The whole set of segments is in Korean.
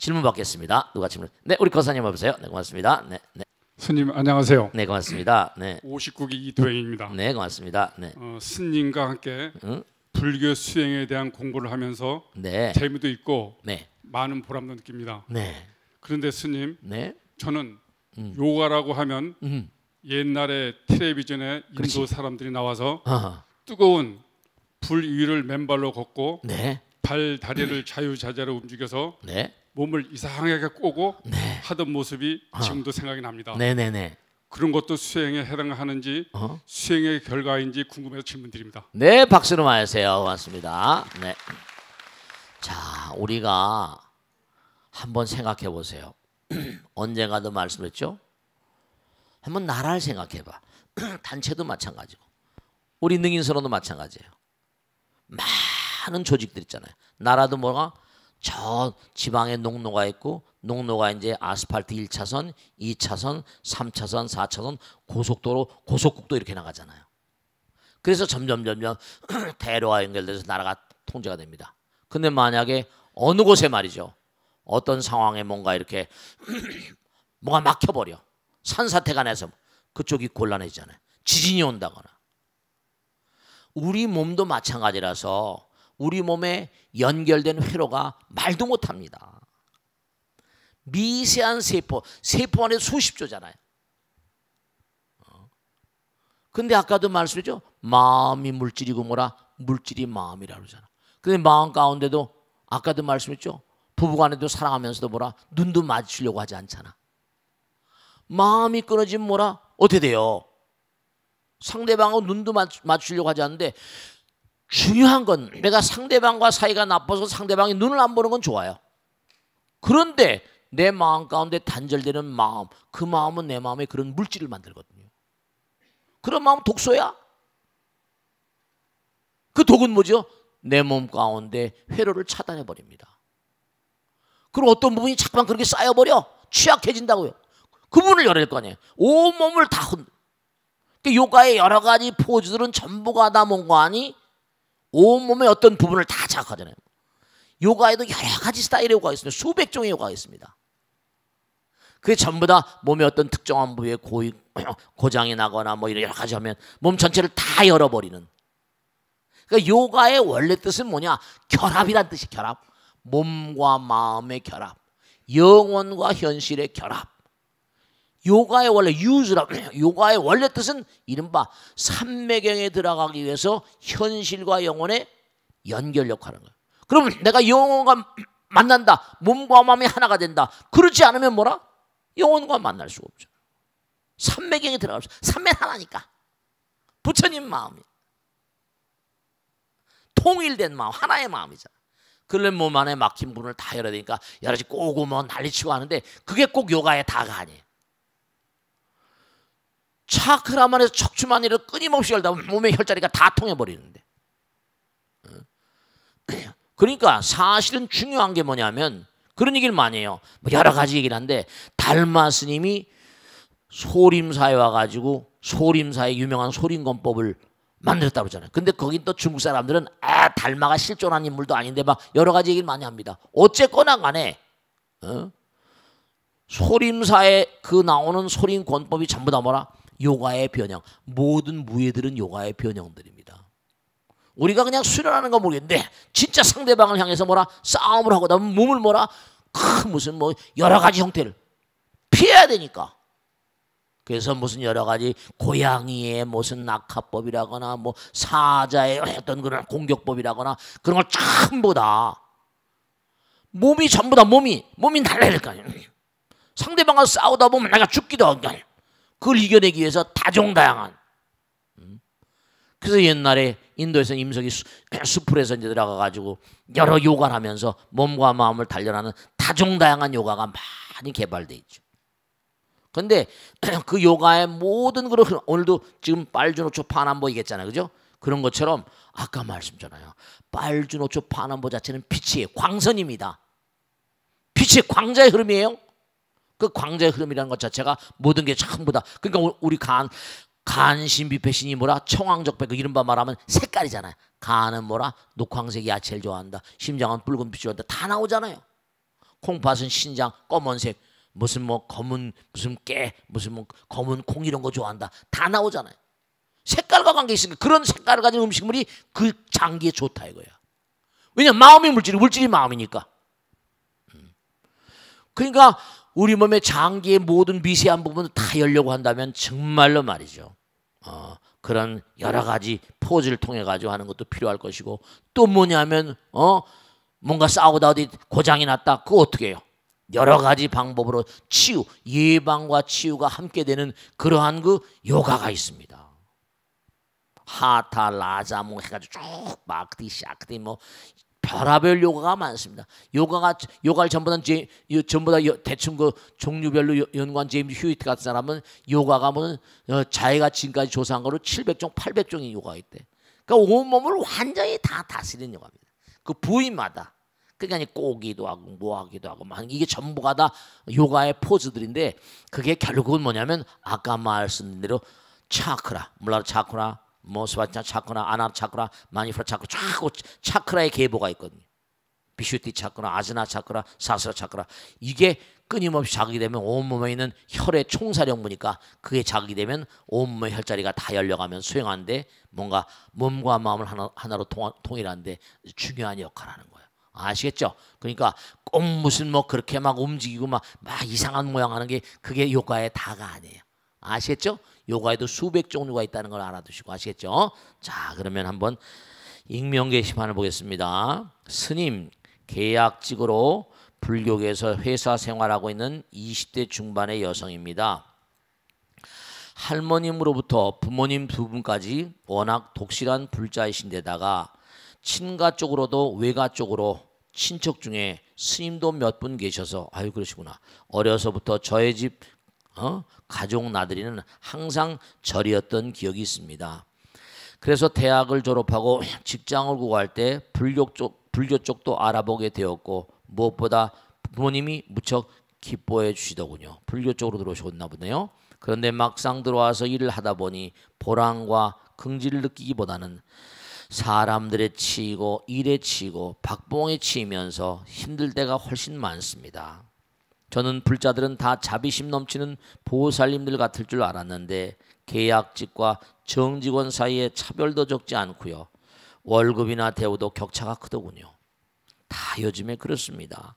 질문 받겠습니다. 누가 질문? 네, 우리 거사님 와보세요. 네, 고맙습니다. 네, 네. 스님 안녕하세요. 네, 고맙습니다. 네. 59기 이도행입니다. 네, 고맙습니다. 네. 스님과 함께 불교 수행에 대한 공부를 하면서 네. 재미도 있고 네. 많은 보람도 느낍니다. 네. 그런데 스님, 네. 저는 요가라고 하면 옛날에 텔레비전에 인도 그렇지. 사람들이 나와서 어허. 뜨거운 불 위를 맨발로 걷고 네. 발 다리를 자유자재로 움직여서 네. 몸을 이상하게 꼬고 네. 하던 모습이 지금도 생각이 납니다. 네, 네, 네. 그런 것도 수행에 해당하는지 수행의 결과인지 궁금해서 질문드립니다. 네, 박수로 맞으세요. 고맙습니다. 네. 자, 우리가 한번 생각해 보세요. 언젠가도 말씀했죠. 한번 나라를 생각해 봐. 단체도 마찬가지고 우리 능인선언도 마찬가지예요. 많은 조직들 있잖아요. 나라도 뭐가 저 지방에 농로가 있고 농로가 이제 아스팔트 1차선, 2차선, 3차선, 4차선 고속도로, 고속국도 이렇게 나가잖아요. 그래서 점점 대로와 연결돼서 나라가 통제가 됩니다. 근데 만약에 어느 곳에 말이죠. 어떤 상황에 뭔가 이렇게 뭐가 막혀버려. 산사태가 나서 그쪽이 곤란해지잖아요. 지진이 온다거나. 우리 몸도 마찬가지라서 우리 몸에 연결된 회로가 말도 못합니다. 미세한 세포 안에 수십 조잖아요. 근데 아까도 말씀했죠. 마음이 물질이고 뭐라 물질이 마음이라고 그러잖아. 근데 마음 가운데도 아까도 말씀했죠. 부부간에도 사랑하면서도 뭐라 눈도 마주치려고 하지 않잖아. 마음이 끊어지면 뭐라 어떻게 돼요? 상대방하고 눈도 맞추려고 하지 않는데 중요한 건 내가 상대방과 사이가 나빠서 상대방이 눈을 안 보는 건 좋아요. 그런데 내 마음 가운데 단절되는 마음, 그 마음은 내 마음에 그런 물질을 만들거든요. 그런 마음 독소야. 그 독은 뭐죠? 내 몸 가운데 회로를 차단해 버립니다. 그럼 어떤 부분이 자꾸만 그렇게 쌓여버려 취약해진다고요. 그 부분을 열어야 될 거 아니에요. 온 몸을 다 요가의 여러 가지 포즈들은 전부가 다 뭔가 아니 온몸의 어떤 부분을 다 자극하잖아요. 요가에도 여러 가지 스타일의 요가가 있습니다. 수백 종의 요가가 있습니다. 그게 전부 다 몸의 어떤 특정한 부위에 고장이 나거나 뭐 이런 여러 가지 하면 몸 전체를 다 열어버리는. 그러니까 요가의 원래 뜻은 뭐냐? 결합이란 뜻이 결합. 몸과 마음의 결합. 영혼과 현실의 결합. 요가의 원래 요가의 원래 뜻은 이른바 삼매경에 들어가기 위해서 현실과 영혼의 연결력 하는 거예요. 그러면 내가 영혼과 만난다. 몸과 마음이 하나가 된다. 그렇지 않으면 뭐라? 영혼과 만날 수가 없죠. 삼매경에 들어가서 삼매는 하나니까. 부처님 마음이 통일된 마음, 하나의 마음이잖아. 그러면 몸 안에 막힌 부분을 다 열어야 되니까 여러 가지 꼬고 뭐 난리치고 하는데 그게 꼭 요가의 다가 아니에요. 차크라만 해서 척추만이를 끊임없이 열다 보면 몸의 혈자리가 다 통해버리는데. 그러니까 사실은 중요한 게 뭐냐면 그런 얘기를 많이 해요. 여러 가지 얘기를 하는데 달마 스님이 소림사에 와가지고 소림사의 유명한 소림권법을 만들었다고 그러잖아요. 근데 거긴 또 중국 사람들은 달마가 실존한 인물도 아닌데 막 여러 가지 얘기를 많이 합니다. 어쨌거나 간에 소림사에 그 나오는 소림권법이 전부 다 뭐라? 요가의 변형. 모든 무예들은 요가의 변형들입니다. 우리가 그냥 수련하는 건 모르겠는데 진짜 상대방을 향해서 뭐라 싸움을 하고 나면 몸을 뭐라 무슨 뭐 여러 가지 형태를 피해야 되니까. 그래서 무슨 여러 가지 고양이의 무슨 낙하법이라거나 뭐 사자의 어떤 그런 공격법이라거나 그런 걸 전부 다 몸이 전부 다 몸이 날라야 될 거 아니에요. 상대방과 싸우다 보면 내가 죽기도 하고 그걸 이겨내기 위해서 다종다양한. 그래서 옛날에 인도에서 임석이 수풀에서 이제 들어가가지고 여러 요가를 하면서 몸과 마음을 단련하는 다종다양한 요가가 많이 개발돼 있죠. 그런데 그 요가의 모든 그런 오늘도 지금 빨주노초 파남보 얘기했잖아요, 그죠? 그런 것처럼 아까 말씀드렸잖아요. 빨주노초 파남보 자체는 빛이에요, 광선입니다. 빛이 광자의 흐름이에요. 그 광자의 흐름이라는 것 자체가 모든 게 전부 다. 그러니까 우리 간신비패신이 뭐라 청황적백 그 이른바 말하면 색깔이잖아요. 간은 뭐라 녹황색이 야채를 좋아한다. 심장은 붉은 빛을 좋아한다. 다 나오잖아요. 콩팥은 신장 검은색, 무슨 뭐 검은 무슨 깨, 무슨 뭐 검은 콩 이런 거 좋아한다. 다 나오잖아요. 색깔과 관계 있으니까 그런 색깔을 가진 음식물이 그 장기에 좋다 이거야. 왜냐면 마음이 물질이 마음이니까. 그러니까 우리 몸의 장기의 모든 미세한 부분을 다 열려고 한다면 정말로 말이죠. 그런 여러 가지 포즈를 통해 가지고 하는 것도 필요할 것이고, 또 뭐냐면 뭔가 싸우다 어디 고장이 났다. 그거 어떻게 해요? 여러 가지 방법으로 치유, 예방과 치유가 함께 되는 그러한 그 요가가 있습니다. 하타, 라자 뭐 해가지고 쭉 막디, 샥디 뭐 별하별 요가가 많습니다. 요가를 전부 다 대충 그 종류별로 연구한 제임스 휴이트 같은 사람은 요가가 뭐 자기가 지금까지 조사한 거로 700종, 800종의 요가가 있대. 그러니까 온 몸을 완전히 다 다스리는 요가입니다. 그 부위마다. 그러니까 꼬기도 하고 뭐하기도 하고 이게 전부가 다 요가의 포즈들인데, 그게 결국은 뭐냐면 아까 말씀드린 대로 차크라, 물론 차크라, 스와티나 차크라, 아나 차크라, 마니프라 차크라, 쫙 차크라의 계보가 있거든요. 비슈티 차크라, 아즈나 차크라, 사스라 차크라. 이게 끊임없이 자극이 되면 온몸에 있는 혈의 총사령부니까 그게 자극이 되면 온몸의 혈자리가 다 열려가면 수행하는데 뭔가 몸과 마음을 하나로 통일하는데 중요한 역할을 하는 거예요. 아시겠죠? 그러니까 꼭 무슨 뭐 그렇게 막 움직이고 막 이상한 모양 하는 게 그게 요가의 다가 아니에요. 아시겠죠? 요가에도 수백 종류가 있다는 걸 알아두시고 아시겠죠? 자, 그러면 한번 익명 게시판을 보겠습니다. 스님, 계약직으로 불교계에서 회사 생활하고 있는 20대 중반의 여성입니다. 할머님으로부터 부모님 두 분까지 워낙 독실한 불자이신데다가 친가 쪽으로도 외가 쪽으로 친척 중에 스님도 몇 분 계셔서 아유 그러시구나. 어려서부터 저의 집 가족 나들이는 항상 절이었던 기억이 있습니다. 그래서 대학을 졸업하고 직장을 구할 때 불교 쪽도 알아보게 되었고 무엇보다 부모님이 무척 기뻐해 주시더군요. 불교 쪽으로 들어오셨나 보네요. 그런데 막상 들어와서 일을 하다 보니 보람과 긍지를 느끼기보다는 사람들에 치이고 일에 치이고 박봉에 치이면서 힘들 때가 훨씬 많습니다. 저는 불자들은 다 자비심 넘치는 보살님들 같을 줄 알았는데 계약직과 정직원 사이에 차별도 적지 않고요. 월급이나 대우도 격차가 크더군요. 다 요즘에 그렇습니다.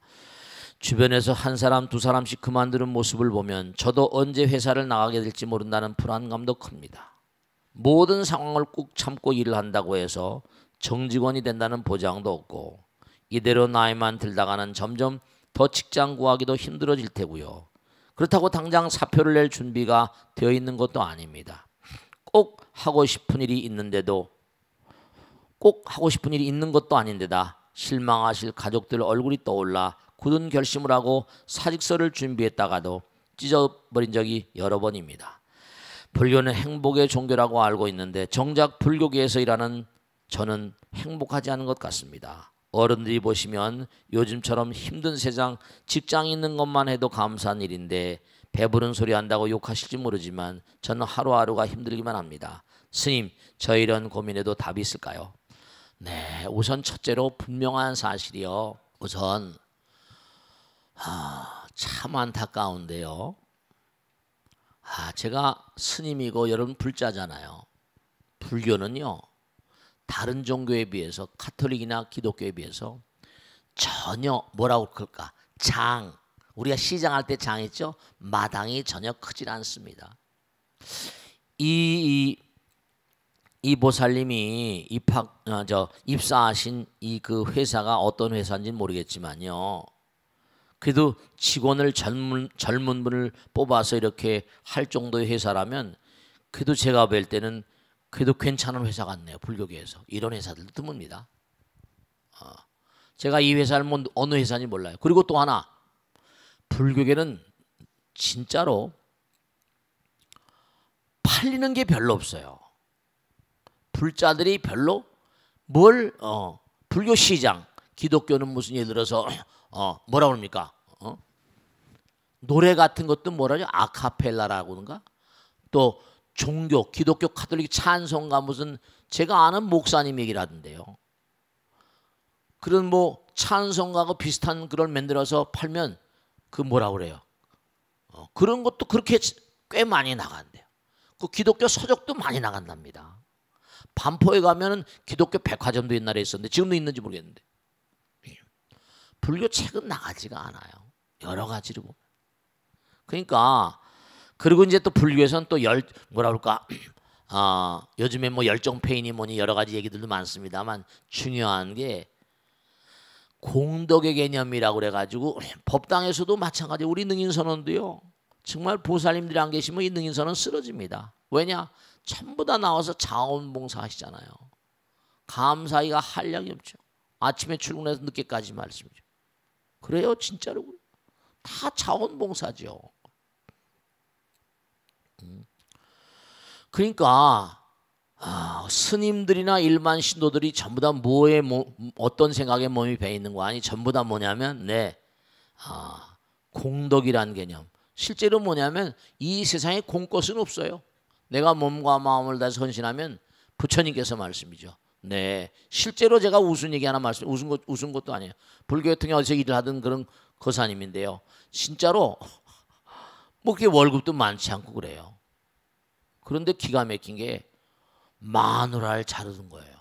주변에서 한 사람 두 사람씩 그만두는 모습을 보면 저도 언제 회사를 나가게 될지 모른다는 불안감도 큽니다. 모든 상황을 꾹 참고 일을 한다고 해서 정직원이 된다는 보장도 없고 이대로 나이만 들다가는 점점 더 직장 구하기도 힘들어질 테고요. 그렇다고 당장 사표를 낼 준비가 되어 있는 것도 아닙니다. 꼭 하고 싶은 일이 있는 것도 아닌데다 실망하실 가족들 얼굴이 떠올라 굳은 결심을 하고 사직서를 준비했다가도 찢어버린 적이 여러 번입니다. 불교는 행복의 종교라고 알고 있는데 정작 불교계에서 일하는 저는 행복하지 않은 것 같습니다. 어른들이 보시면 요즘처럼 힘든 세상 직장이 있는 것만 해도 감사한 일인데 배부른 소리 한다고 욕하실지 모르지만 저는 하루하루가 힘들기만 합니다. 스님, 저 이런 고민에도 답이 있을까요? 네, 우선 첫째로 분명한 사실이요. 우선 참 안타까운데요. 제가 스님이고 여러분 불자잖아요. 불교는요. 다른 종교에 비해서 카톨릭이나 기독교에 비해서 전혀 뭐라고 그럴까? 우리가 시장할 때 장 있죠? 마당이 전혀 크질 않습니다. 이 보살님이 입사하신 이 그 회사가 어떤 회사인지는 모르겠지만요. 그래도 직원을 젊은 분을 뽑아서 이렇게 할 정도의 회사라면 그래도 제가 볼 때는 그래도 괜찮은 회사 같네요. 불교계에서. 이런 회사들도 드뭅니다. 제가 이 회사를 어느 회사인지 몰라요. 그리고 또 하나 불교계는 진짜로 팔리는 게 별로 없어요. 불자들이 별로 불교 시장, 기독교는 무슨 예를 들어서 뭐라 그럽니까? 노래 같은 것도 뭐라죠? 아카펠라라고 하는가? 또 종교, 기독교, 카톨릭 찬송가 무슨 제가 아는 목사님 얘기를 하던데요. 그런 뭐 찬송가하고 비슷한 그걸 만들어서 팔면 그 뭐라 그래요? 그런 것도 그렇게 꽤 많이 나간대요. 그 기독교 서적도 많이 나간답니다. 반포에 가면은 기독교 백화점도 옛날에 있었는데 지금도 있는지 모르겠는데 불교 책은 나가지가 않아요. 여러 가지로 보면. 그러니까 그리고 이제 또 불교에서는 또 뭐라 그럴까? 요즘에 뭐 열정 페인이 뭐니 여러 가지 얘기들도 많습니다만 중요한 게 공덕의 개념이라고 그래가지고 법당에서도 마찬가지. 우리 능인선원도요. 정말 보살님들이 안 계시면 이 능인선원 쓰러집니다. 왜냐? 전부 다 나와서 자원봉사 하시잖아요. 감사히가 한량이 없죠. 아침에 출근해서 늦게까지 말씀이죠. 그래요, 진짜로. 다 자원봉사죠. 그러니까 스님들이나 일반 신도들이 전부 다 어떤 생각에 몸이 배 있는 거 아니? 전부 다 뭐냐면 공덕이란 개념. 실제로 뭐냐면 이 세상에 공것은 없어요. 내가 몸과 마음을 다해서 헌신하면 부처님께서 말씀이죠. 네, 실제로 제가 웃은 얘기 하나 웃은 것도 아니에요. 불교 통해 어디서 일을 하던 그런 거사님인데요. 진짜로 뭐 그렇게 월급도 많지 않고 그래요. 그런데 기가 막힌 게 마누라를 잘 얻은 거예요.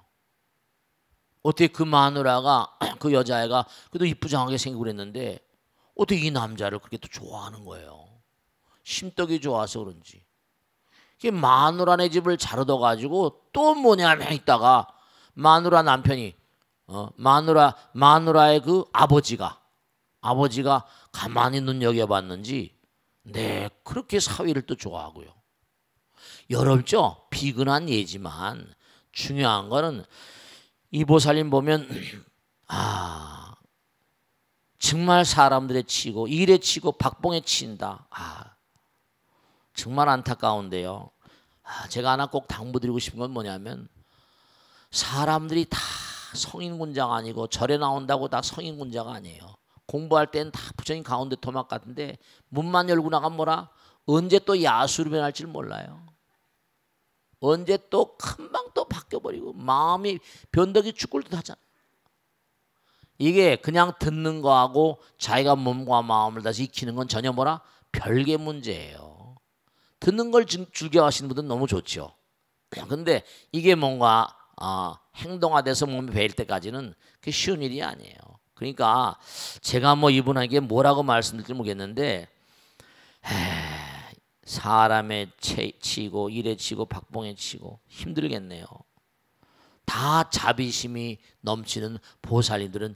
어떻게 그 마누라가 그 여자애가 그래도 이쁘장하게 생기고 그랬는데 어떻게 이 남자를 그렇게 또 좋아하는 거예요. 심떡이 좋아서 그런지. 마누라네 집을 잘 얻어가지고 또 뭐냐면 있다가 마누라 남편이 마누라의 그 아버지가 가만히 눈여겨봤는지 네 그렇게 사위를 또 좋아하고요. 여럽죠. 비근한 예지만 중요한 거는 이 보살님 보면 정말 사람들에 치고 일에 치고 박봉에 친다. 정말 안타까운데요. 제가 하나 꼭 당부드리고 싶은 건 뭐냐면 사람들이 다 성인군자가 아니고 절에 나온다고 다 성인군자가 아니에요. 공부할 때는 다 부처님 가운데 토막 같은데 문만 열고 나가면 뭐라 언제 또 야수로 변할지 몰라요. 언제 또 금방 또 바뀌어버리고 마음이 변덕이 죽을 듯 하잖아요. 이게 그냥 듣는 거하고 자기가 몸과 마음을 다시 익히는 건 전혀 뭐라 별개 문제예요. 듣는 걸 즐겨하시는 분들은 너무 좋죠. 근데 이게 뭔가 행동화돼서 몸이 배일 때까지는 그게 쉬운 일이 아니에요. 그러니까 제가 뭐 이분에게 뭐라고 말씀드릴지 모르겠는데 사람에 치고 일에 치고 박봉에 치고 힘들겠네요. 다 자비심이 넘치는 보살님들은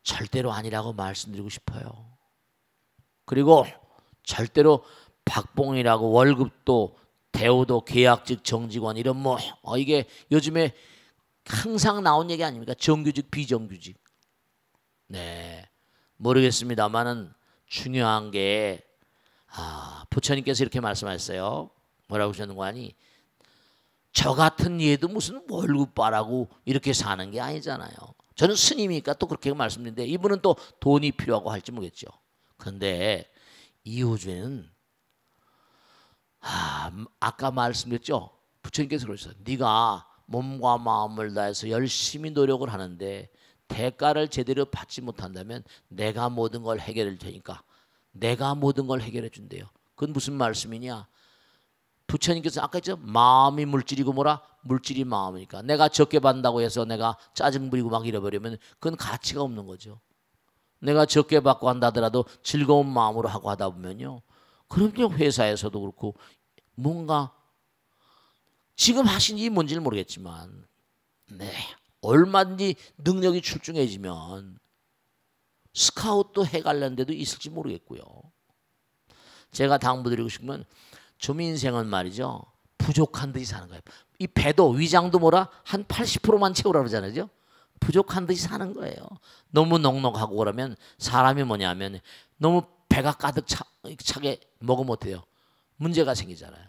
절대로 아니라고 말씀드리고 싶어요. 그리고 절대로 박봉이라고 월급도 대우도 계약직 정직원 이런 뭐 이게 요즘에 항상 나온 얘기 아닙니까? 정규직 비정규직. 네, 모르겠습니다만은 중요한 게 부처님께서 이렇게 말씀하셨어요. 뭐라고 하셨는 거 아니? 저 같은 얘도 무슨 월급 바라고 이렇게 사는 게 아니잖아요. 저는 스님이니까 또 그렇게 말씀드리는데 이분은 또 돈이 필요하고 할지 모르겠죠. 그런데 이 우주에는 아까 말씀드렸죠. 부처님께서 그러셨어요. 네가 몸과 마음을 다해서 열심히 노력을 하는데 대가를 제대로 받지 못한다면 내가 모든 걸 해결할 테니까 내가 모든 걸 해결해 준대요. 그건 무슨 말씀이냐? 부처님께서 아까 했죠. 마음이 물질이고 뭐라? 물질이 마음이니까 내가 적게 받는다고 해서 내가 짜증 부리고 막 잃어버리면 그건 가치가 없는 거죠. 내가 적게 받고 한다더라도 즐거운 마음으로 하고 하다 보면요. 그럼요. 회사에서도 그렇고 뭔가 지금 하신 일이 뭔지는 모르겠지만 네 얼마든지 능력이 출중해지면 스카웃도 해갈라는 데도 있을지 모르겠고요. 제가 당부드리고 싶은 건 좀 인생은 말이죠. 부족한 듯이 사는 거예요. 이 배도 위장도 뭐라 한 80%만 채우라 그러잖아요. 부족한 듯이 사는 거예요. 너무 넉넉하고 그러면 사람이 뭐냐면 너무 배가 가득 차게 먹으면 어때요? 문제가 생기잖아요.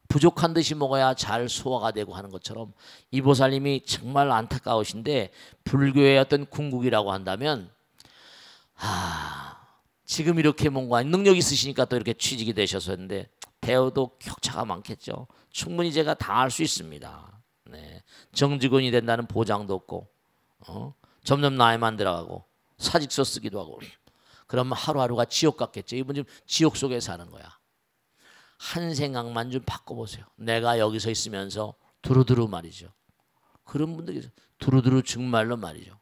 부족한 듯이 먹어야 잘 소화가 되고 하는 것처럼 이 보살님이 정말 안타까우신데 불교의 어떤 궁극이라고 한다면 지금 이렇게 뭔가 능력 있으시니까 또 이렇게 취직이 되셨었는데 대우도 격차가 많겠죠. 충분히 제가 다 할 수 있습니다. 네. 정직원이 된다는 보장도 없고 점점 나이만 들어가고 사직서 쓰기도 하고 그러면 하루하루가 지옥 같겠죠. 이분 지금 지옥 속에 사는 거야. 한 생각만 좀 바꿔보세요. 내가 여기서 있으면서 두루두루 말이죠. 그런 분들이 있어요. 두루두루 정말로 말이죠.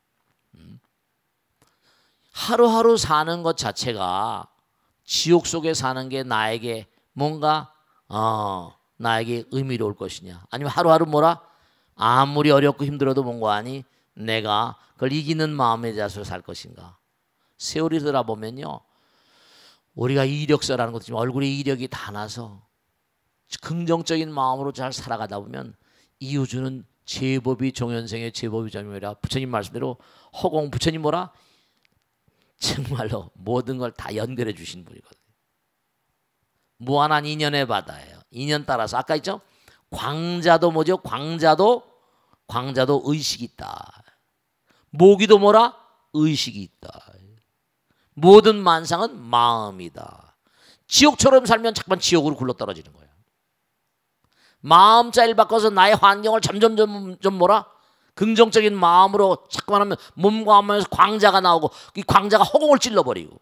하루하루 사는 것 자체가 지옥 속에 사는 게 나에게 뭔가 나에게 의미로울 것이냐, 아니면 하루하루 뭐라 아무리 어렵고 힘들어도 뭔가 아니 내가 그걸 이기는 마음의 자세로 살 것인가. 세월이 돌아보면요, 우리가 이력서라는 것도 지금 얼굴에 이력이 다 나서 긍정적인 마음으로 잘 살아가다 보면 이우주는 제법이 종현생의 제법이 점이라 부처님 말씀대로 허공 부처님 뭐라 정말로 모든 걸 다 연결해 주신 분이거든요. 무한한 인연의 바다예요. 인연 따라서 아까 있죠? 광자도 뭐죠? 광자도 의식이 있다. 모기도 뭐라? 의식이 있다. 모든 만상은 마음이다. 지옥처럼 살면 자꾸만 지옥으로 굴러떨어지는 거예요. 마음 자리를 바꿔서 나의 환경을 점점 좀 뭐라? 긍정적인 마음으로 자꾸만 하면 몸과 마음에서 광자가 나오고 이 광자가 허공을 찔러버리고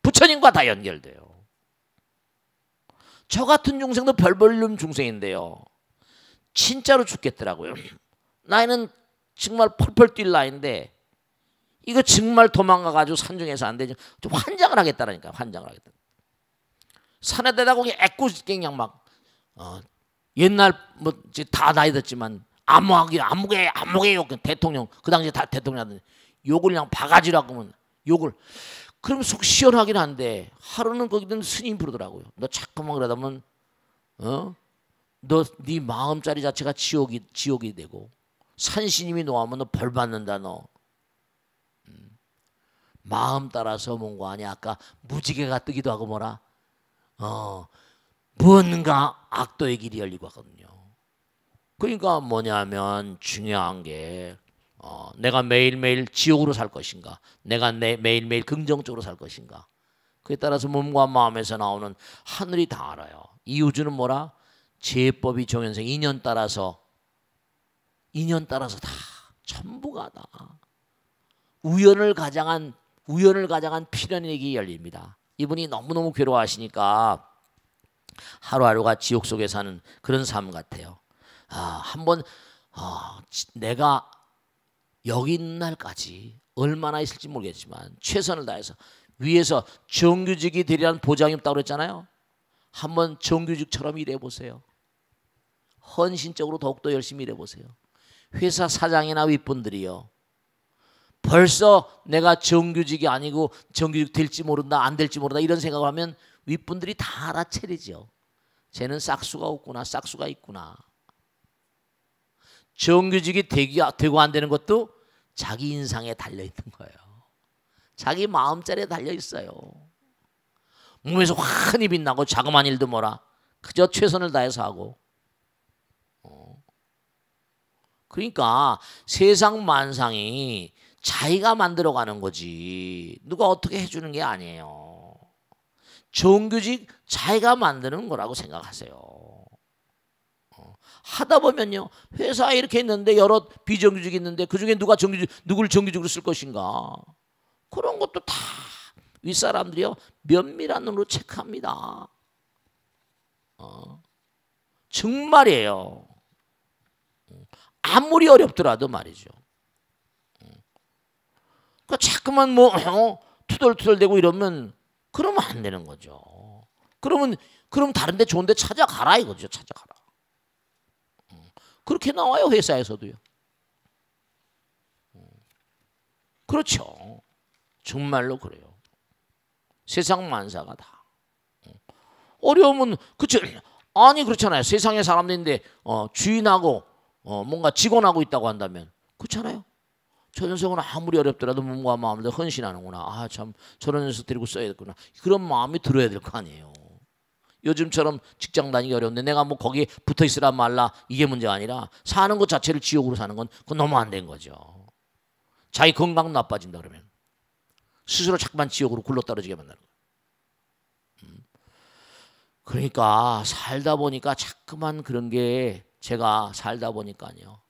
부처님과 다 연결돼요. 저 같은 중생도 별 볼륨 중생인데요, 진짜로 죽겠더라고요. 나이는 정말 펄펄 뛸 나이인데 이거 정말 도망가가지고 산중에서 안 되죠. 좀 환장을 하겠다라니까. 환장을 하겠다. 산에 대다 거기 애꿎 그냥 막 옛날 뭐 다 나이 됐지만 아무개 욕 대통령 그 당시에 다 대통령이었는데 욕을 그냥 바가지라고 하면 욕을 그러면 속 시원하긴 한데 하루는 거기든 스님 부르더라고요. 너 자꾸만 그러다 보면 너 네 마음자리 자체가 지옥이 되고 산신님이 놓아면 너 벌 받는다. 너 마음 따라서 뭔가 아니 아까 무지개가 뜨기도 하고 뭐라 무언가 악도의 길이 열리고 하거든요. 그러니까 뭐냐면 중요한 게 내가 매일매일 지옥으로 살 것인가, 내가 매일매일 긍정적으로 살 것인가, 그에 따라서 몸과 마음에서 나오는 하늘이 다 알아요. 이 우주는 뭐라? 제법이 종현생 인연 따라서 다 전부가 다 우연을 가장한 필연에게 열립니다. 이분이 너무너무 괴로워하시니까 하루하루가 지옥 속에 사는 그런 삶 같아요. 한번 내가 여기 있는 날까지 얼마나 있을지 모르겠지만 최선을 다해서 위에서 정규직이 되리라는 보장이 없다고 그랬잖아요. 한번 정규직처럼 일해보세요. 헌신적으로 더욱더 열심히 일해보세요. 회사 사장이나 윗분들이요, 벌써 내가 정규직이 아니고 정규직 될지 모른다 안 될지 모른다 이런 생각을 하면 윗분들이 다 알아차리죠. 쟤는 싹수가 없구나, 싹수가 있구나. 정규직이 되고 안 되는 것도 자기 인상에 달려있는 거예요. 자기 마음자리에 달려있어요. 몸에서 환히 빛나고 자그마한 일도 뭐라 그저 최선을 다해서 하고. 그러니까 세상 만상이 자기가 만들어가는 거지 누가 어떻게 해주는 게 아니에요. 정규직 자기가 만드는 거라고 생각하세요. 하다 보면요, 회사에 이렇게 있는데 여러 비정규직이 있는데 그중에 누구를 정규직으로 쓸 것인가, 그런 것도 다 윗사람들이요 면밀한 눈으로 체크합니다. 정말이에요. 아무리 어렵더라도 말이죠. 그러니까 자꾸만 뭐 투덜투덜대고 이러면 그러면 안 되는 거죠. 그럼 다른 데 좋은 데 찾아가라 이거죠. 찾아가라. 그렇게 나와요. 회사에서도요. 그렇죠. 정말로 그래요. 세상 만사가 다. 어려우면 그렇죠. 아니 그렇잖아요. 세상에 사람들인데 주인하고 뭔가 직원하고 있다고 한다면 그렇잖아요. 저 녀석은 아무리 어렵더라도 몸과 마음을 헌신하는구나. 참 저런 녀석 데리고 써야겠구나. 그런 마음이 들어야 될 거 아니에요. 요즘처럼 직장 다니기 어려운데 내가 뭐 거기에 붙어 있으라 말라 이게 문제가 아니라 사는 것 자체를 지옥으로 사는 건 그건 너무 안 된 거죠. 자기 건강 나빠진다 그러면 스스로 자꾸만 지옥으로 굴러떨어지게 만드는 거예요. 그러니까 살다 보니까 자꾸만 그런 게 제가 살다 보니까요.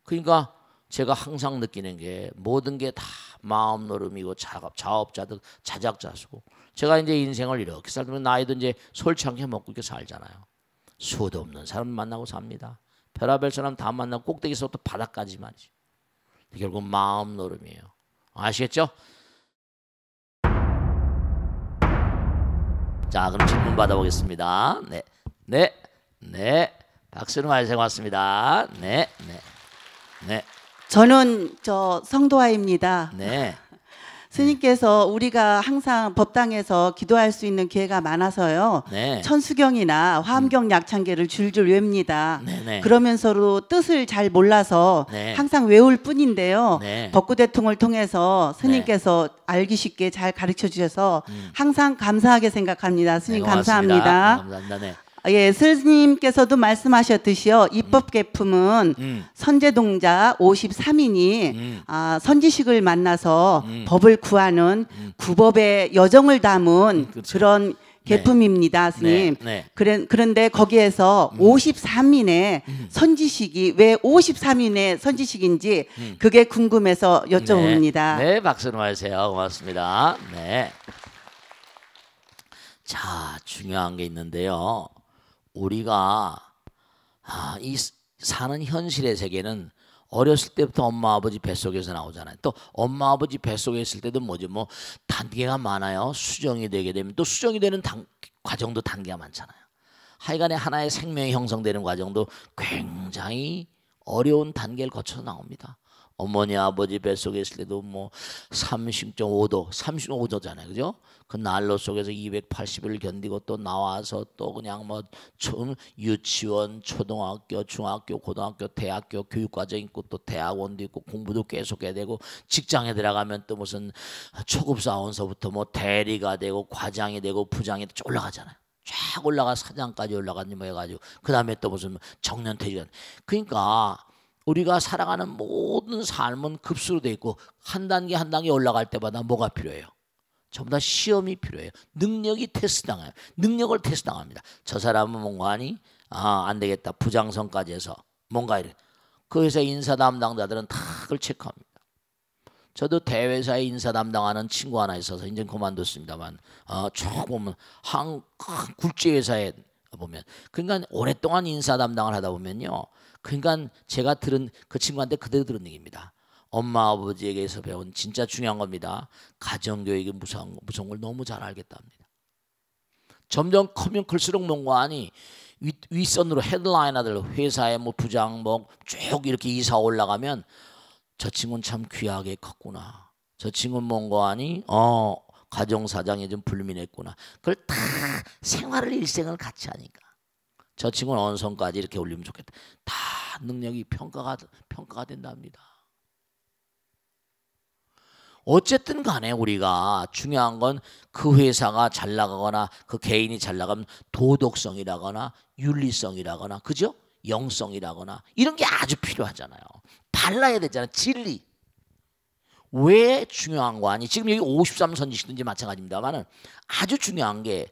그러니까 제가 항상 느끼는 게 모든 게 다 마음 노름이고 자업자득 자작자수고 제가 이제 인생을 이렇게 살면 나이도 이제 솔창게 먹고 이렇게 살잖아요. 수도 없는 사람 만나고 삽니다. 별의별 사람 다 만나고 꼭대기서부터 바닥까지 말이죠. 결국 마음 노름이에요. 아시겠죠? 자, 그럼 질문 받아보겠습니다. 네. 박수로 많이 고맙습니다. 네. 저는 성도아입니다. 네. 스님께서 우리가 항상 법당에서 기도할 수 있는 기회가 많아서요. 네. 천수경이나 화엄경 약창계를 줄줄 외웁니다. 네. 그러면서도 뜻을 잘 몰라서 네. 항상 외울 뿐인데요. 네. 법구대통을 통해서 스님께서 알기 쉽게 잘 가르쳐 주셔서 항상 감사하게 생각합니다. 스님 감사합니다. 감사합니다. 네. 예, 스님께서도 말씀하셨듯이요. 입법계품은 선제동자 53인이 선지식을 만나서 법을 구하는 구법의 여정을 담은 그렇죠. 그런 계품입니다, 스님. 네. 그런데 거기에서 53인의 선지식이 왜 53인의 선지식인지 그게 궁금해서 여쭤봅니다. 네, 박수로 하세요. 고맙습니다. 네. 자, 중요한 게 있는데요. 우리가 이 사는 현실의 세계는 어렸을 때부터 엄마 아버지 뱃속에서 나오잖아요. 또 엄마 아버지 뱃속에 있을 때도 뭐 단계가 많아요. 수정이 되게 되면 또 수정이 되는 과정도 단계가 많잖아요. 하여간에 하나의 생명이 형성되는 과정도 굉장히 어려운 단계를 거쳐서 나옵니다. 어머니 아버지 뱃속에 있을 때도 뭐 30.5도, 35도잖아요. 그죠? 그 난로 속에서 280을 견디고 또 나와서 또 그냥 뭐 유치원, 초등학교, 중학교, 고등학교, 대학교 교육과정 있고 또 대학원도 있고 공부도 계속해야 되고 직장에 들어가면 또 무슨 초급 사원서부터 뭐 대리가 되고 과장이 되고 부장이 쭉 올라가잖아요. 쫙 올라가 사장까지 올라가니 뭐 해가지고 그 다음에 또 무슨 정년퇴직. 그러니까 우리가 살아가는 모든 삶은 급수로 돼 있고 한 단계 한 단계 올라갈 때마다 뭐가 필요해요? 전부 다 시험이 필요해요. 능력이 테스트당해요. 능력을 테스트당합니다. 저 사람은 뭔가 하니? 안 되겠다. 부장선까지 해서 뭔가 이래. 그 회사 인사 담당자들은 다 그걸 체크합니다. 저도 대회사에 인사 담당하는 친구 하나 있어서 이제 그만뒀습니다만 쭉 보면 굴지회사에 보면 그러니까 오랫동안 인사 담당을 하다 보면요. 그러니까 제가 들은 그 친구한테 그대로 들은 얘기입니다. 엄마 아버지에게서 배운 진짜 중요한 겁니다. 가정교육이 무서운 걸 너무 잘 알겠답니다. 점점 크면 클수록 뭔가 하니 윗선으로 헤드라이너들 회사의 뭐 부장 뭐 쭉 이렇게 이사 올라가면 저 친구는 참 귀하게 컸구나. 저 친구는 뭔가 하니 가정사장에 좀 불민했구나. 그걸 다 생활을 일생을 같이 하니까 저 친구는 어느 선까지 이렇게 올리면 좋겠다. 다 능력이 평가가 된답니다. 어쨌든 간에 우리가 중요한 건 그 회사가 잘 나가거나 그 개인이 잘 나가면 도덕성이라거나 윤리성이라거나 그죠? 영성이라거나 이런 게 아주 필요하잖아요. 발라야 되잖아요. 진리. 왜 중요한 거 아니? 지금 여기 53선지식든지 마찬가지입니다만은 아주 중요한 게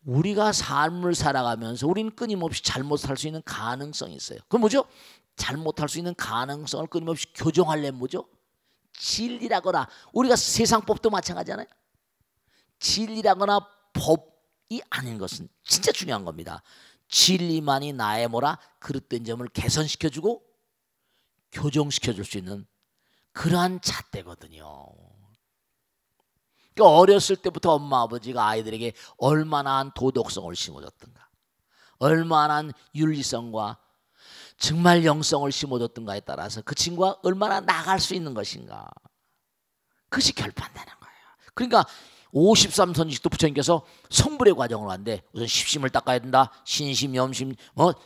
우리가 삶을 살아가면서 우리는 끊임없이 잘못 살 수 있는 가능성이 있어요. 그럼 뭐죠? 잘못할 수 있는 가능성을 끊임없이 교정하려면 뭐죠? 진리라거나 우리가 세상법도 마찬가지잖아요. 진리라거나 법이 아닌 것은 진짜 중요한 겁니다. 진리만이 나의 그릇된 점을 개선시켜주고 교정시켜줄 수 있는 그러한 잣대거든요. 그러니까 어렸을 때부터 엄마 아버지가 아이들에게 얼마나 도덕성을 심어줬던가 얼마나 윤리성과 정말 영성을 심어줬던가에 따라서 그 친구가 얼마나 나갈 수 있는 것인가 그것이 결판되는 거예요. 그러니까 53선지식도 부처님께서 성불의 과정을 하는데 우선 십심을 닦아야 된다. 신심, 염심,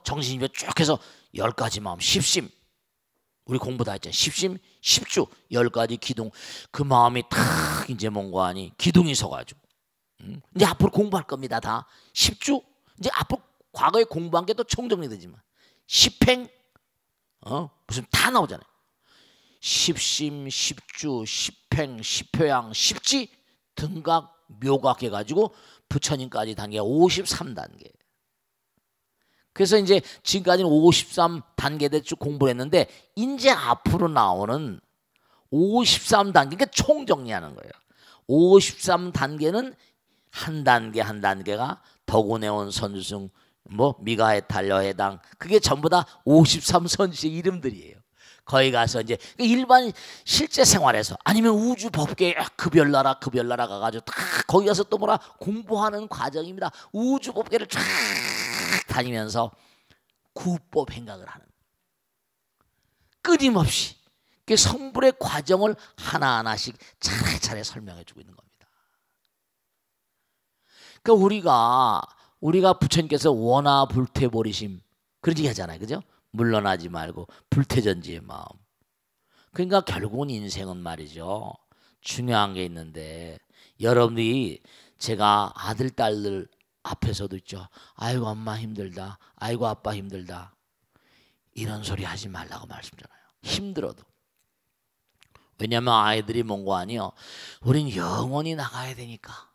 정신심에 쭉 해서 10가지 마음, 십심 우리 공부 다 했잖아요. 십심, 십주 10가지 기둥 그 마음이 탁 이제 뭔가 하니 기둥이 서가지고 이제 앞으로 공부할 겁니다. 다 십주 이제 앞으로 과거에 공부한 게 또 총정리되지만 십행 무슨 다 나오잖아요. 십심, 십주, 십행, 십효양, 십지 등각 묘각 해가지고 부처님까지 단계가 53단계. 그래서 이제 지금까지는 53단계대 쭉 공부를 했는데 이제 앞으로 나오는 53단계, 그러니까 총정리하는 거예요. 53단계는 한 단계 한 단계가 덕운해온 선수승 뭐 미가해탈 여해당 그게 전부 다 53선지의 이름들이에요. 거기 가서 이제 일반 실제 생활에서 아니면 우주 법계 급열나라 가가지고 다 거기 가서 또 뭐라 공부하는 과정입니다. 우주 법계를 쫙 다니면서 구법 행각을 하는 끊임없이 그 성불의 과정을 하나하나씩 차례차례 설명해주고 있는 겁니다. 그러니까 우리가 부처님께서 원하 불퇴버리심 그런 얘기 하잖아요, 그죠? 물러나지 말고 불퇴전지의 마음. 그러니까 결국은 인생은 말이죠. 중요한 게 있는데 여러분들이 제가 아들 딸들 앞에서도 있죠. 아이고 엄마 힘들다. 아이고 아빠 힘들다. 이런 소리 하지 말라고 말씀드려요. 힘들어도. 왜냐하면 아이들이 뭔고 아니요. 우린 영원히 나가야 되니까.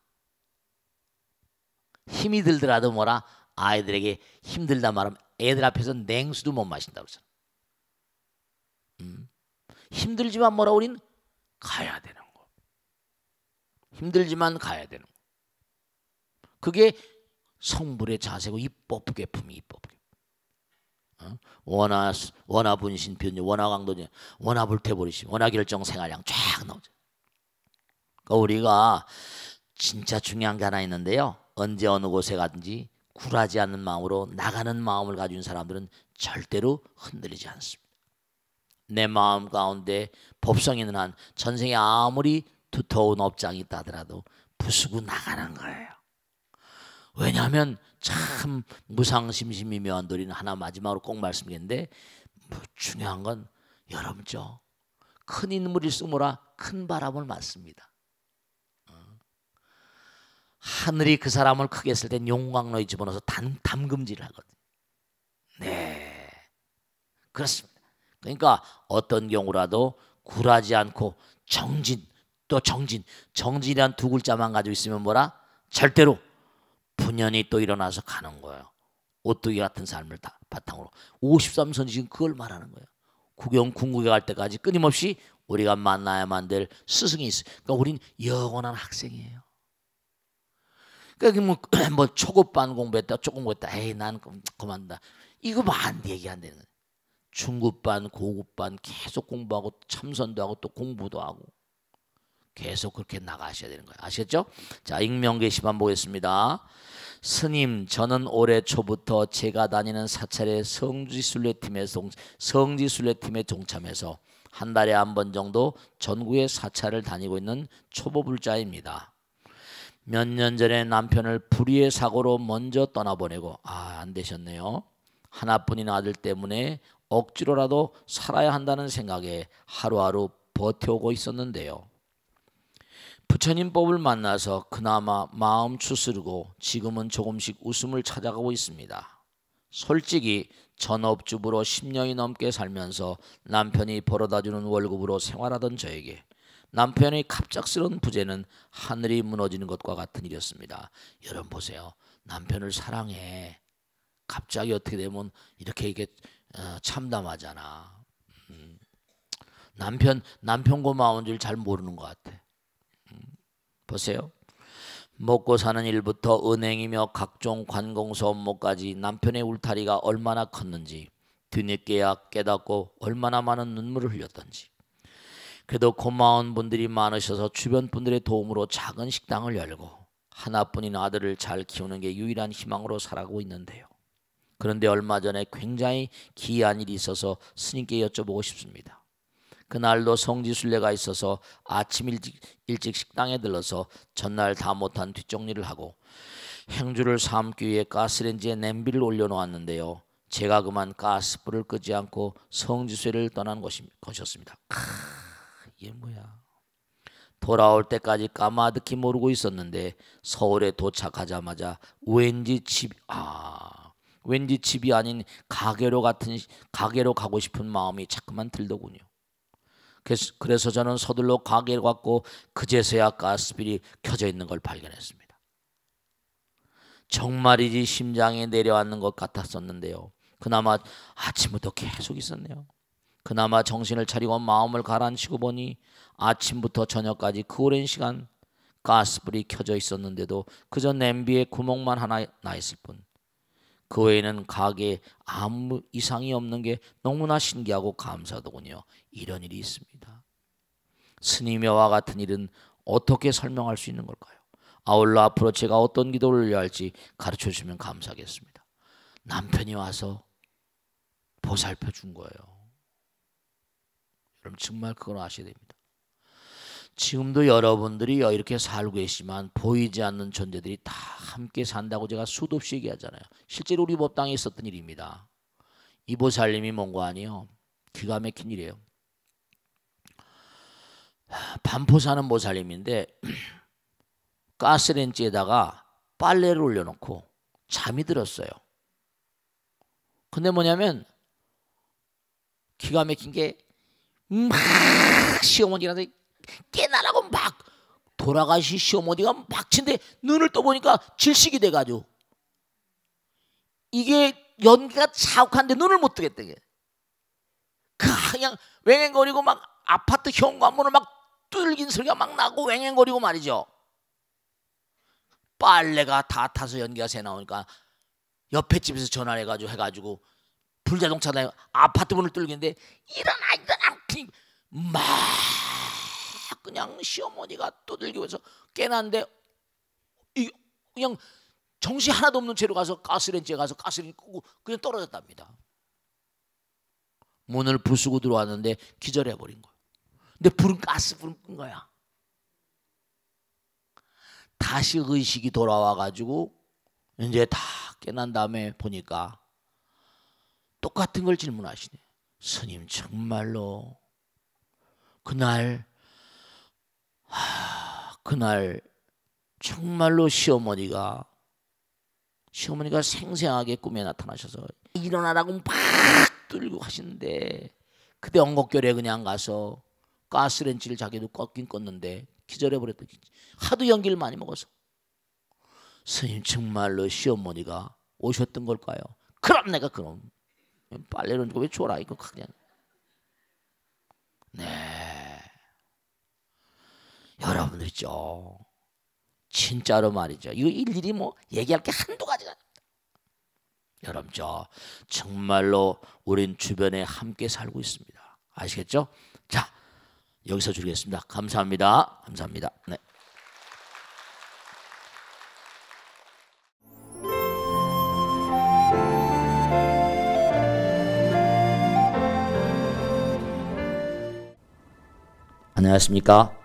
힘이 들더라도 뭐라 아이들에게 힘들다 말하면 애들 앞에서 냉수도 못 마신다고 그러잖아. 힘들지만 뭐라 우린 가야 되는 거. 힘들지만 가야 되는 거. 그게 성불의 자세고 입법계품이 입법계. 원하 분신 변조 원하 강도제 원하 불태버리심 원하 결정 생활량 쫙 나오죠. 그러니까 우리가 진짜 중요한 게 하나 있는데요. 언제 어느 곳에 가든지 굴하지 않는 마음으로 나가는 마음을 가진 사람들은 절대로 흔들리지 않습니다. 내 마음 가운데 법성 있는 한 전생에 아무리 두터운 업장이 있다 하더라도 부수고 나가는 거예요. 왜냐하면 참 무상심심이 묘한도리는 하나 마지막으로 꼭 말씀드리는데 중요한 건 여러분죠. 큰 인물이 쓰모라 큰 바람을 맞습니다. 하늘이 그 사람을 크게 했을 땐 용광로에 집어넣어서 담금질을 하거든요. 네, 그렇습니다. 그러니까 어떤 경우라도 굴하지 않고 정진이란 두 글자만 가지고 있으면 뭐라? 절대로 분연이 또 일어나서 가는 거예요. 오뚜기 같은 삶을 바탕으로 53선지 지금 그걸 말하는 거예요. 궁극에 갈 때까지 끊임없이 우리가 만나야만 될 스승이 있어요. 그러니까 우린 영원한 학생이에요. 그러니까 뭐 초급반 공부했다 조금 공부했다 에이 난 그만다 이거 안 얘기 안 되는 거예요. 중급반 고급반 계속 공부하고 참선도 하고 또 공부도 하고 계속 그렇게 나가셔야 되는 거예요. 아시겠죠? 자, 익명 게시판 보겠습니다. 스님, 저는 올해 초부터 제가 다니는 사찰의 성지순례팀에 동참해서 한 달에 한 번 정도 전국의 사찰을 다니고 있는 초보불자입니다. 몇 년 전에 남편을 불의의 사고로 먼저 떠나보내고 안 되셨네요. 하나뿐인 아들 때문에 억지로라도 살아야 한다는 생각에 하루하루 버텨오고 있었는데요. 부처님 법을 만나서 그나마 마음 추스르고 지금은 조금씩 웃음을 찾아가고 있습니다. 솔직히 전업주부로 10년이 넘게 살면서 남편이 벌어다주는 월급으로 생활하던 저에게 남편의 갑작스러운 부재는 하늘이 무너지는 것과 같은 일이었습니다. 여러분 보세요. 남편을 사랑해. 갑자기 어떻게 되면 이렇게 참담하잖아. 남편 고마운 줄 잘 모르는 것 같아. 보세요. 먹고 사는 일부터 은행이며 각종 관공서 업무까지 남편의 울타리가 얼마나 컸는지 뒤늦게야 깨닫고 얼마나 많은 눈물을 흘렸던지. 그래도 고마운 분들이 많으셔서 주변 분들의 도움으로 작은 식당을 열고 하나뿐인 아들을 잘 키우는 게 유일한 희망으로 살아가고 있는데요. 그런데 얼마 전에 굉장히 기이한 일이 있어서 스님께 여쭤보고 싶습니다. 그날도 성지순례가 있어서 아침 일찍 식당에 들러서 전날 다 못한 뒷정리를 하고 행주를 삶기 위해 가스레인지에 냄비를 올려놓았는데요. 제가 그만 가스불을 끄지 않고 성지순례를 떠난 것이었습니다. 이게 뭐야? 돌아올 때까지 까마득히 모르고 있었는데 서울에 도착하자마자 왠지 집이 아닌 가게로 가고 싶은 마음이 자꾸만 들더군요. 그래서 저는 서둘러 가게를 갔고 그제서야 가스불이 켜져 있는 걸 발견했습니다. 정말이지 심장에 내려앉는 것 같았었는데요. 그나마 아침부터 계속 있었네요. 그나마 정신을 차리고 마음을 가라앉히고 보니 아침부터 저녁까지 그 오랜 시간 가스불이 켜져 있었는데도 그저 냄비에 구멍만 하나 나 있을 뿐. 그 외에는 가게에 아무 이상이 없는 게 너무나 신기하고 감사하더군요. 이런 일이 있습니다. 스님과 같은 일은 어떻게 설명할 수 있는 걸까요? 아울러 앞으로 제가 어떤 기도를 올려야 할지 가르쳐 주시면 감사하겠습니다. 남편이 와서 보살펴 준 거예요. 여러분 정말 그걸 아셔야 됩니다. 지금도 여러분들이 이렇게 살고 계시지만 보이지 않는 존재들이 다 함께 산다고 제가 수도 없이 얘기하잖아요. 실제로 우리 법당에 있었던 일입니다. 이 보살님이 뭔가 아니에요. 기가 막힌 일이에요. 반포 사는 보살님인데 가스렌지에다가 빨래를 올려놓고 잠이 들었어요. 근데 뭐냐면 기가 막힌 게 막 시어머니라서 깨나라고 막 돌아가시 시어머니가 막 친데 눈을 떠보니까 질식이 돼가지고 이게 연기가 자욱한데 눈을 못 뜨겠대. 그냥 왱왱거리고 막 아파트 현관문을 막 뚫긴 소리가 막 나고 왱왱거리고 말이죠. 빨래가 다 타서 연기가 새 나오니까 옆에 집에서 전화를 해가지고 불자동차다 아파트 문을 뚫긴데 일어나 막 그냥 시어머니가 두들기면서 깨났는데 그냥 정신 하나도 없는 채로 가서 가스렌지에 가서 가스렌지 끄고 그냥 떨어졌답니다. 문을 부수고 들어왔는데 기절해버린 거예요. 근데 불은 가스불은 끈 거야. 다시 의식이 돌아와가지고 이제 다 깨난 다음에 보니까 똑같은 걸 질문하시네. 스님 정말로 그날 정말로 시어머니가 생생하게 꿈에 나타나셔서 일어나라고 막 뚫고 하시는데 그때 엉겁결에 그냥 가서 가스렌지를 자기도 껐긴 껐는데 기절해버렸더니 하도 연기를 많이 먹어서 스님 정말로 시어머니가 오셨던 걸까요? 그럼 내가 그럼 빨래를 왜 줘라 이거 그냥. 네, 여러분들 있죠. 진짜로 말이죠. 이거 일일이 뭐 얘기할 게 한두 가지가 아닙니다. 여러분 정말로 우린 주변에 함께 살고 있습니다. 아시겠죠? 자, 여기서 줄이겠습니다. 감사합니다. 감사합니다. 네. 안녕하십니까.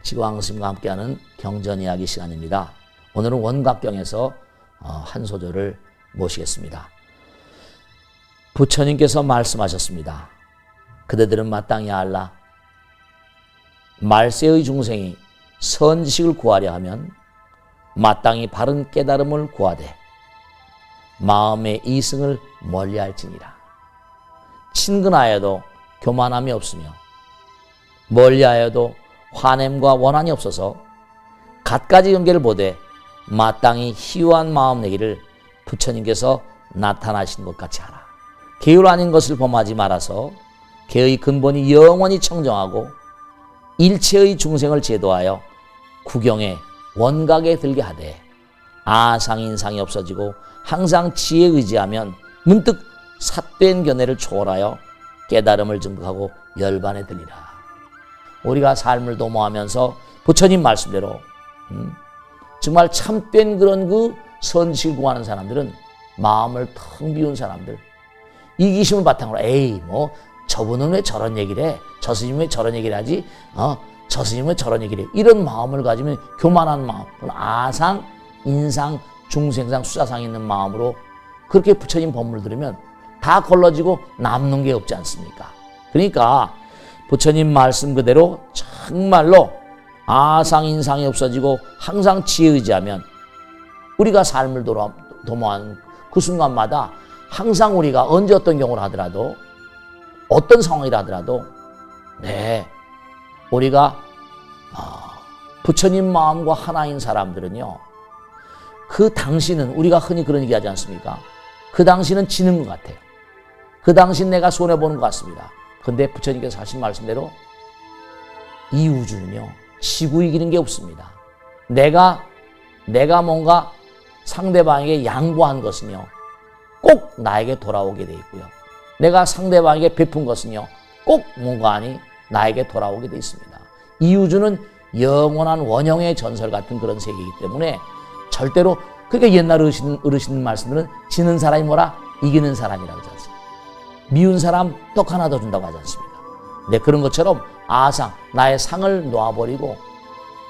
지광스님과 함께하는 경전이야기 시간입니다. 오늘은 원각경에서 한 소절을 모시겠습니다. 부처님께서 말씀하셨습니다. 그대들은 마땅히 알라. 말세의 중생이 선지식을 구하려 하면 마땅히 바른 깨달음을 구하되 마음의 이승을 멀리할지니라. 친근하여도 교만함이 없으며 멀리하여도 화냄과 원한이 없어서 갖가지 경계를 보되 마땅히 희유한 마음 내기를 부처님께서 나타나신 것 같이 하라. 계율 아닌 것을 범하지 말아서 개의 근본이 영원히 청정하고 일체의 중생을 제도하여 구경에 원각에 들게 하되 아상인상이 없어지고 항상 지혜에 의지하면 문득 삿된 견해를 초월하여 깨달음을 증득하고 열반에 들리라. 우리가 삶을 도모하면서 부처님 말씀대로 정말 참된 그런 그 선지식을 구하는 사람들은 마음을 텅 비운 사람들, 이기심을 바탕으로 에이 뭐 저분은 왜 저런 얘기를 해? 저 스님은 왜 저런 얘기를 하지? 저 스님은 왜 저런 얘기를 해? 이런 마음을 가지면 교만한 마음, 아상, 인상, 중생상, 수사상 있는 마음으로 그렇게 부처님 법문을 들으면 다 걸러지고 남는 게 없지 않습니까? 그러니까 부처님 말씀 그대로 정말로 아상인상이 없어지고 항상 지혜에 의지하면 우리가 삶을 도모하는 그 순간마다 항상 우리가 언제 어떤 경우를 하더라도 어떤 상황이라 하더라도 우리가 부처님 마음과 하나인 사람들은요 그 당신은 우리가 흔히 그런 얘기하지 않습니까? 그 당신은 지는 것 같아요. 그 당신 내가 손해보는 것 같습니다. 근데 부처님께서 하신 말씀대로 이 우주는요 지고 이기는 게 없습니다. 내가 뭔가 상대방에게 양보한 것은요 꼭 나에게 돌아오게 돼 있고요. 내가 상대방에게 베푼 것은요 꼭 뭔가 아니 나에게 돌아오게 돼 있습니다. 이 우주는 영원한 원형의 전설 같은 그런 세계이기 때문에 절대로 그러니까 옛날 어르신 말씀들은 지는 사람이 뭐라? 이기는 사람이라고 하지 않습니까? 미운 사람 떡 하나 더 준다고 하지 않습니까? 네, 그런 것처럼 아상, 나의 상을 놓아버리고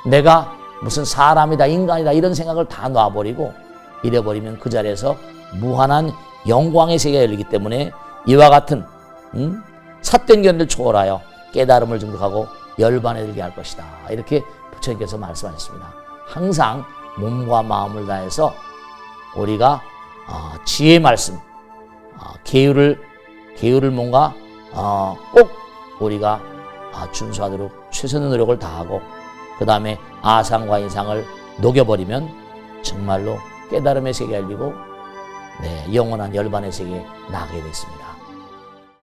내가 무슨 사람이다 인간이다 이런 생각을 다 놓아버리고 이래버리면 그 자리에서 무한한 영광의 세계가 열리기 때문에 이와 같은 삿된 견을 초월하여 깨달음을 증득하고 열반에 들게 할 것이다. 이렇게 부처님께서 말씀하셨습니다. 항상 몸과 마음을 다해서 우리가 지혜의 말씀, 계율을 뭔가 꼭 우리가 준수하도록 최선의 노력을 다하고 그 다음에 아상과 인상을 녹여버리면 정말로 깨달음의 세계가 열리고 영원한 열반의 세계에 나가게 되겠습니다.